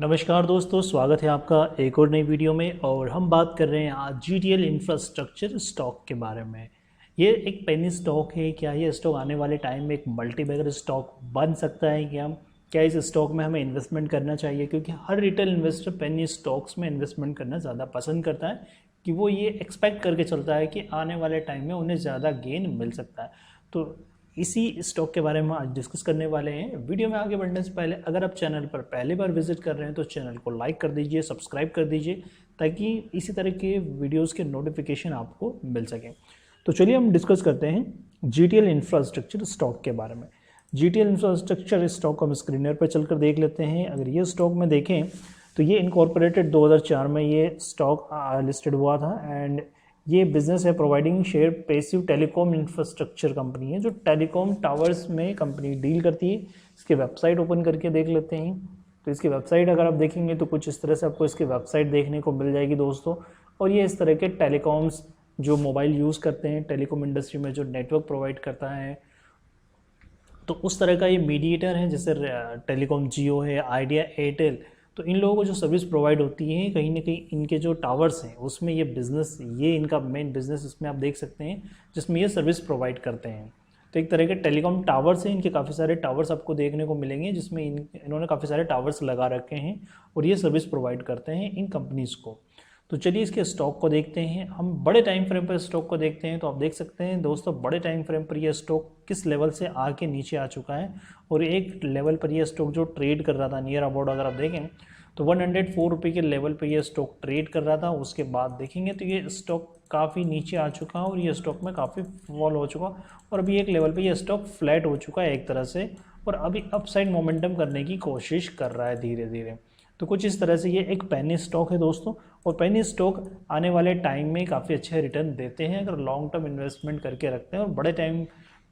नमस्कार दोस्तों, स्वागत है आपका एक और नई वीडियो में। और हम बात कर रहे हैं आज जीटीएल इंफ्रास्ट्रक्चर स्टॉक के बारे में। ये एक पेनी स्टॉक है। क्या ये स्टॉक आने वाले टाइम में एक मल्टीबैगर स्टॉक बन सकता है? क्या इस स्टॉक में हमें इन्वेस्टमेंट करना चाहिए? क्योंकि हर रिटेल इन्वेस्टर पेनी स्टॉक्स में इन्वेस्टमेंट करना ज़्यादा पसंद करता है कि वो ये एक्सपेक्ट करके चलता है कि आने वाले टाइम में उन्हें ज़्यादा गेन मिल सकता है। तो इसी स्टॉक के बारे में आज डिस्कस करने वाले हैं। वीडियो में आगे बढ़ने से पहले अगर आप चैनल पर पहली बार विजिट कर रहे हैं तो चैनल को लाइक कर दीजिए, सब्सक्राइब कर दीजिए, ताकि इसी तरह के वीडियोस के नोटिफिकेशन आपको मिल सके। तो चलिए हम डिस्कस करते हैं जीटीएल इंफ्रास्ट्रक्चर स्टॉक के बारे में। जीटीएल इंफ्रास्ट्रक्चर स्टॉक को हम स्क्रीनर पर चलकर देख लेते हैं। अगर ये स्टॉक में देखें तो ये इनकॉर्पोरेटेड 2004 में ये स्टॉक लिस्टेड हुआ था। एंड ये बिजनेस है providing share passive telecom infrastructure company है, जो टेलीकॉम टावर्स में कंपनी डील करती है। इसकी वेबसाइट ओपन करके देख लेते हैं। तो इसकी वेबसाइट अगर आप देखेंगे तो कुछ इस तरह से आपको इसकी वेबसाइट देखने को मिल जाएगी दोस्तों। और ये इस तरह के टेलीकॉम्स जो मोबाइल यूज़ करते हैं, टेलीकॉम इंडस्ट्री में जो नेटवर्क प्रोवाइड करता है, तो उस तरह का ये मीडिएटर है। जैसे टेलीकॉम जियो है, आइडिया, एयरटेल, तो इन लोगों को जो सर्विस प्रोवाइड होती है कहीं ना कहीं इनके जो टावर्स हैं उसमें ये बिज़नेस, ये इनका मेन बिज़नेस इसमें आप देख सकते हैं, जिसमें ये सर्विस प्रोवाइड करते हैं। तो एक तरह के टेलीकॉम टावर्स हैं। इनके काफ़ी सारे टावर्स आपको देखने को मिलेंगे, जिसमें इन्होंने काफ़ी सारे टावर्स लगा रखे हैं और ये सर्विस प्रोवाइड करते हैं इन कंपनीज़ को। तो चलिए इसके स्टॉक को देखते हैं। हम बड़े टाइम फ्रेम पर स्टॉक को देखते हैं तो आप देख सकते हैं दोस्तों, बड़े टाइम फ्रेम पर यह स्टॉक किस लेवल से आके नीचे आ चुका है। और एक लेवल पर यह स्टॉक जो ट्रेड कर रहा था नियर अबाउट, अगर आप देखें तो 104 रुपये के लेवल पर यह स्टॉक ट्रेड कर रहा था। उसके बाद देखेंगे तो ये स्टॉक काफ़ी नीचे आ चुका है और ये स्टॉक में काफ़ी फॉल हो चुका, और अभी एक लेवल पे ये स्टॉक फ्लैट हो चुका है एक तरह से, और अभी अपसाइड मोमेंटम करने की कोशिश कर रहा है धीरे धीरे। तो कुछ इस तरह से ये एक पेनी स्टॉक है दोस्तों। और पेनी स्टॉक आने वाले टाइम में काफ़ी अच्छे रिटर्न देते हैं अगर लॉन्ग टर्म इन्वेस्टमेंट करके रखते हैं। और बड़े टाइम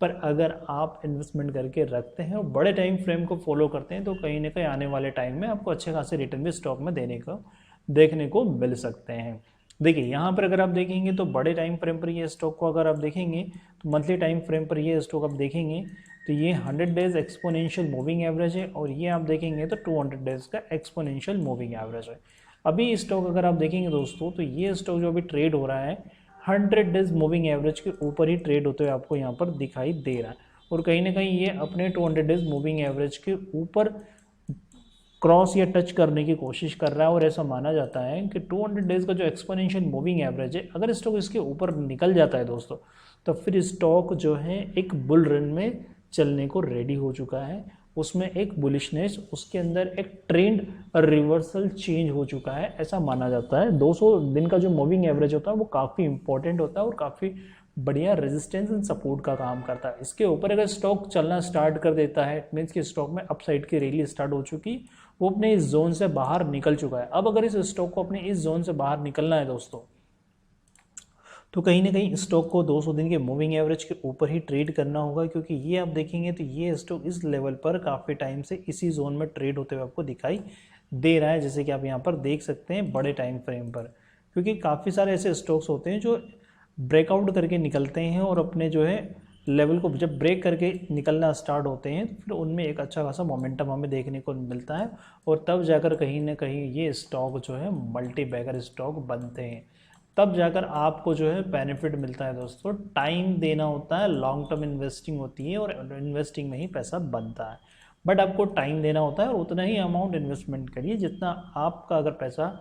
पर अगर आप इन्वेस्टमेंट करके रखते हैं और बड़े टाइम फ्रेम को फॉलो करते हैं तो कहीं ना कहीं आने वाले टाइम में आपको अच्छे खासे रिटर्न भी स्टॉक में देखने को मिल सकते हैं। देखिए यहाँ पर अगर आप देखेंगे तो बड़े टाइम फ्रेम पर ये स्टॉक को अगर आप देखेंगे तो मंथली टाइम फ्रेम पर ये स्टॉक आप देखेंगे तो ये 100 डेज एक्सपोनेंशियल मूविंग एवरेज है, और ये आप देखेंगे तो 200 डेज का एक्सपोनेंशियल मूविंग एवरेज है। अभी स्टॉक अगर आप देखेंगे दोस्तों तो ये स्टॉक जो अभी ट्रेड हो रहा है 100 डेज मूविंग एवरेज के ऊपर ही ट्रेड होते हुए आपको यहाँ पर दिखाई दे रहा है। और कहीं ना कहीं ये अपने 200 डेज मूविंग एवरेज के ऊपर क्रॉस या टच करने की कोशिश कर रहा है। और ऐसा माना जाता है कि 200 डेज का जो एक्सपोनेंशियल मूविंग एवरेज है, अगर स्टॉक इसके ऊपर निकल जाता है दोस्तों, तो फिर स्टॉक जो है एक बुल रन में चलने को रेडी हो चुका है। उसमें एक बुलिशनेस, उसके अंदर एक ट्रेंड रिवर्सल चेंज हो चुका है, ऐसा माना जाता है। 200 दिन का जो मूविंग एवरेज होता है वो काफ़ी इंपॉर्टेंट होता है और काफ़ी बढ़िया रेजिस्टेंस एंड सपोर्ट का काम करता है। इसके ऊपर अगर स्टॉक चलना स्टार्ट कर देता है, मीन्स कि स्टॉक में अपसाइड की रैली स्टार्ट हो चुकी, वो अपने इस जोन से बाहर निकल चुका है। अब अगर इस स्टॉक को अपने इस जोन से बाहर निकलना है दोस्तों, तो कहीं ना कहीं स्टॉक को 200 दिन के मूविंग एवरेज के ऊपर ही ट्रेड करना होगा, क्योंकि ये आप देखेंगे तो ये स्टॉक इस लेवल पर काफ़ी टाइम से इसी जोन में ट्रेड होते हुए आपको दिखाई दे रहा है, जैसे कि आप यहाँ पर देख सकते हैं बड़े टाइम फ्रेम पर। क्योंकि काफ़ी सारे ऐसे स्टॉक्स होते हैं जो ब्रेकआउट करके निकलते हैं और अपने जो है लेवल को जब ब्रेक करके निकलना स्टार्ट होते हैं तो फिर उनमें एक अच्छा खासा मोमेंटम हमें देखने को मिलता है, और तब जाकर कहीं ना कहीं ये स्टॉक जो है मल्टी बैगर स्टॉक बनते हैं। तब जाकर आपको जो है बेनिफिट मिलता है दोस्तों। टाइम देना होता है, लॉन्ग टर्म इन्वेस्टिंग होती है और इन्वेस्टिंग में ही पैसा बनता है। बट आपको टाइम देना होता है और उतना ही अमाउंट इन्वेस्टमेंट करिए जितना आपका अगर पैसा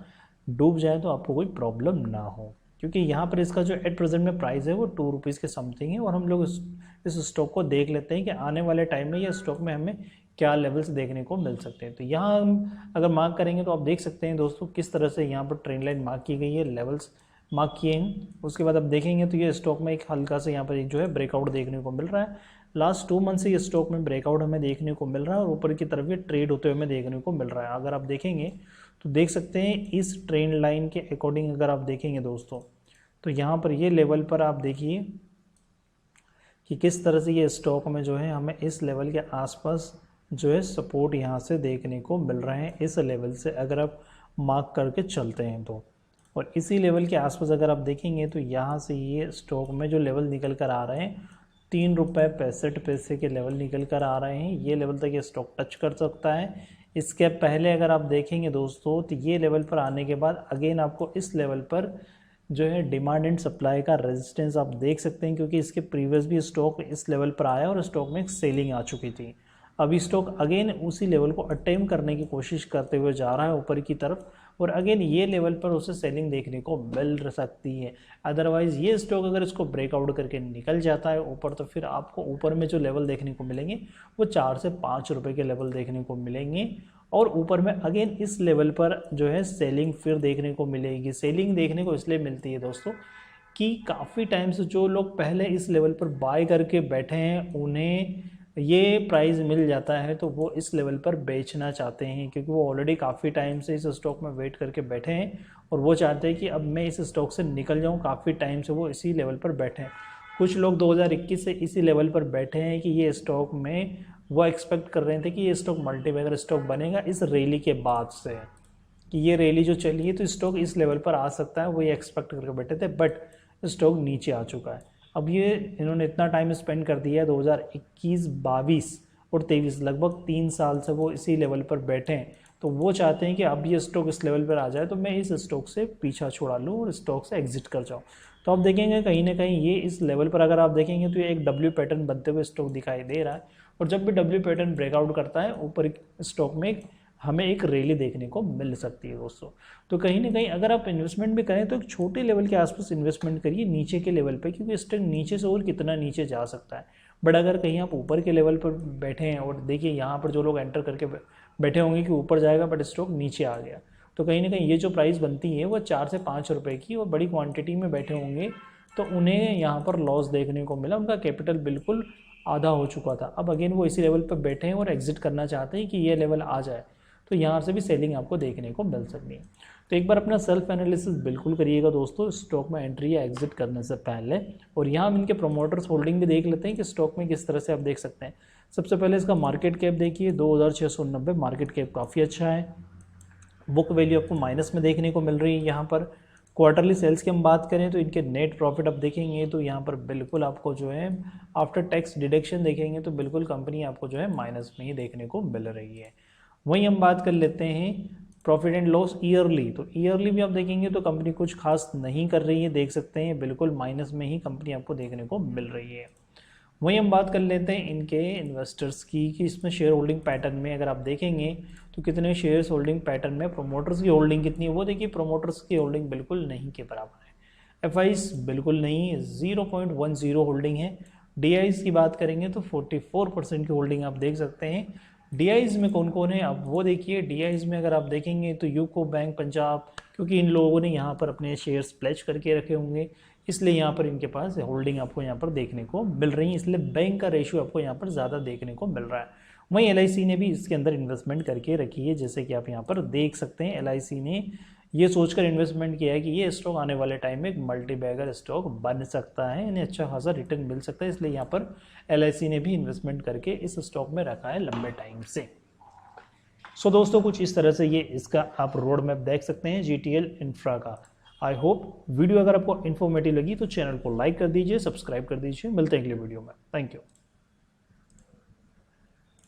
डूब जाए तो आपको कोई प्रॉब्लम ना हो। क्योंकि यहाँ पर इसका जो एट प्रेजेंट में प्राइस है वो 2 रुपीज़ के समथिंग है। और हम लोग इस स्टॉक को देख लेते हैं कि आने वाले टाइम में ये स्टॉक में हमें क्या लेवल्स देखने को मिल सकते हैं। तो यहाँ हम अगर मार्क करेंगे तो आप देख सकते हैं दोस्तों किस तरह से यहाँ पर ट्रेंड लाइन मार्क की गई है, लेवल्स मार्क किए हैं। उसके बाद आप देखेंगे तो ये स्टॉक में एक हल्का से यहाँ पर एक जो है ब्रेकआउट देखने को मिल रहा है। लास्ट 2 मंथ से ये स्टॉक में ब्रेकआउट हमें देखने को मिल रहा है और ऊपर की तरफ ये ट्रेड होते हुए हमें देखने को मिल रहा है। अगर आप देखेंगे तो देख सकते हैं इस ट्रेंड लाइन के अकॉर्डिंग अगर आप देखेंगे दोस्तों, तो यहाँ पर ये लेवल पर आप देखिए कि किस तरह से ये स्टॉक में जो है हमें इस लेवल के आसपास जो है सपोर्ट यहाँ से देखने को मिल रहे हैं, इस लेवल से अगर आप मार्क करके चलते हैं तो। और इसी लेवल के आसपास अगर आप देखेंगे तो यहाँ से ये स्टॉक में जो लेवल निकल कर आ रहे हैं 3 रुपये 65 पैसे के लेवल निकल कर आ रहे हैं। ये लेवल तक ये स्टॉक टच कर सकता है। इसके पहले अगर आप देखेंगे दोस्तों तो ये लेवल पर आने के बाद अगेन आपको इस लेवल पर जो है डिमांड एंड सप्लाई का रेजिस्टेंस आप देख सकते हैं, क्योंकि इसके प्रीवियस भी स्टॉक इस लेवल पर आया और स्टॉक में एक सेलिंग आ चुकी थी। अभी स्टॉक अगेन उसी लेवल को अटेम्प्ट करने की कोशिश करते हुए जा रहा है ऊपर की तरफ, और अगेन ये लेवल पर उसे सेलिंग देखने को मिल सकती है। अदरवाइज़ ये स्टॉक अगर इसको ब्रेकआउट करके निकल जाता है ऊपर, तो फिर आपको ऊपर में जो लेवल देखने को मिलेंगे वो 4 से 5 रुपये के लेवल देखने को मिलेंगे, और ऊपर में अगेन इस लेवल पर जो है सेलिंग फिर देखने को मिलेगी। सेलिंग देखने को इसलिए मिलती है दोस्तों कि काफ़ी टाइम से जो लोग पहले इस लेवल पर बाय करके बैठे हैं उन्हें ये प्राइस मिल जाता है, तो वो इस लेवल पर बेचना चाहते हैं, क्योंकि वो ऑलरेडी काफ़ी टाइम से इस स्टॉक में वेट करके बैठे हैं और वो चाहते हैं कि अब मैं इस स्टॉक से निकल जाऊं। काफ़ी टाइम से वो इसी लेवल पर बैठे हैं। कुछ लोग 2021 से इसी लेवल पर बैठे हैं कि ये स्टॉक में वो एक्सपेक्ट कर रहे थे कि ये स्टॉक मल्टीबैगर स्टॉक बनेगा इस रैली के बाद से, कि ये रैली जो चली है तो स्टॉक इस लेवल पर आ सकता है, वो ये एक्सपेक्ट करके बैठे थे, बट स्टॉक नीचे आ चुका है। अब ये इन्होंने इतना टाइम स्पेंड कर दिया है 2021, 22 और 23, लगभग 3 साल से वो इसी लेवल पर बैठे हैं, तो वो चाहते हैं कि अब ये स्टॉक इस लेवल पर आ जाए तो मैं इस स्टॉक से पीछा छुड़ा लूँ और स्टॉक से एग्जिट कर जाऊँ। तो आप देखेंगे कहीं ना कहीं ये इस लेवल पर अगर आप देखेंगे तो ये एक डब्ल्यू पैटर्न बनते हुए स्टॉक दिखाई दे रहा है, और जब भी डब्ल्यू पैटर्न ब्रेकआउट करता है ऊपर स्टॉक में हमें एक रैली देखने को मिल सकती है दोस्तों। तो कहीं ना कहीं अगर आप इन्वेस्टमेंट भी करें तो एक छोटे लेवल के आसपास इन्वेस्टमेंट करिए नीचे के लेवल पे, क्योंकि स्टॉक नीचे से और कितना नीचे जा सकता है। बट अगर कहीं आप ऊपर के लेवल पर बैठे हैं और देखिए यहाँ पर जो लोग एंटर करके बैठे होंगे कि ऊपर जाएगा बट स्टॉक नीचे आ गया, तो कहीं ना कहीं ये जो प्राइस बनती है वो 4 से 5 रुपये की, और बड़ी क्वान्टिटी में बैठे होंगे तो उन्हें यहाँ पर लॉस देखने को मिला। उनका कैपिटल बिल्कुल आधा हो चुका था। अब अगेन वो इसी लेवल पर बैठे हैं और एग्जिट करना चाहते हैं कि ये लेवल आ जाए, तो यहाँ से भी सेलिंग आपको देखने को मिल सकती है। तो एक बार अपना सेल्फ एनालिसिस बिल्कुल करिएगा दोस्तों स्टॉक में एंट्री या एग्जिट करने से पहले। और यहाँ हम इनके प्रोमोटर्स होल्डिंग भी देख लेते हैं कि स्टॉक में किस तरह से आप देख सकते हैं। सबसे पहले इसका मार्केट कैप देखिए 2690, मार्केट कैप काफ़ी अच्छा है। बुक वैल्यू आपको माइनस में देखने को मिल रही है। यहाँ पर क्वार्टरली सेल्स की हम बात करें तो इनके नेट प्रॉफिट आप देखेंगे तो यहाँ पर बिल्कुल आपको जो है आफ्टर टैक्स डिडक्शन देखेंगे तो बिल्कुल कंपनी आपको जो है माइनस में ही देखने को मिल रही है। वहीं हम बात कर लेते हैं प्रॉफिट एंड लॉस ईयरली, तो ईयरली भी आप देखेंगे तो कंपनी कुछ खास नहीं कर रही है, देख सकते हैं बिल्कुल माइनस में ही कंपनी आपको देखने को मिल रही है। वहीं हम बात कर लेते हैं इनके इन्वेस्टर्स की कि इसमें शेयर होल्डिंग पैटर्न में अगर आप देखेंगे तो कितने शेयर्स होल्डिंग पैटर्न में, प्रोमोटर्स की होल्डिंग कितनी है वो देखिए, प्रोमोटर्स की होल्डिंग बिल्कुल नहीं के बराबर है। एफआईज बिल्कुल नहीं, 0.10 होल्डिंग है। डीआईज की बात करेंगे तो 44% की होल्डिंग आप देख सकते हैं। डीआईज में कौन कौन है अब वो देखिए। डीआईज में अगर आप देखेंगे तो यूको बैंक पंजाब, क्योंकि इन लोगों ने यहाँ पर अपने शेयर्स प्लेज करके रखे होंगे, इसलिए यहाँ पर इनके पास होल्डिंग आपको यहाँ पर देखने को मिल रही है, इसलिए बैंक का रेशियो आपको यहाँ पर ज़्यादा देखने को मिल रहा है। वहीं एलआईसी ने भी इसके अंदर इन्वेस्टमेंट करके रखी है, जैसे कि आप यहाँ पर देख सकते हैं। एलआईसी ने ये सोचकर इन्वेस्टमेंट किया है कि ये स्टॉक आने वाले टाइम में एक मल्टी बैगर स्टॉक बन सकता है, इन्हें अच्छा खासा रिटर्न मिल सकता है, इसलिए यहाँ पर एलआईसी ने भी इन्वेस्टमेंट करके इस स्टॉक में रखा है लंबे टाइम से। सो दोस्तों कुछ इस तरह से ये इसका आप रोड मैप देख सकते हैं जीटीएल इंफ्रा का। आई होप वीडियो अगर आपको इन्फॉर्मेटिव लगी तो चैनल को लाइक कर दीजिए, सब्सक्राइब कर दीजिए। मिलते हैं अगले वीडियो में। Thank you.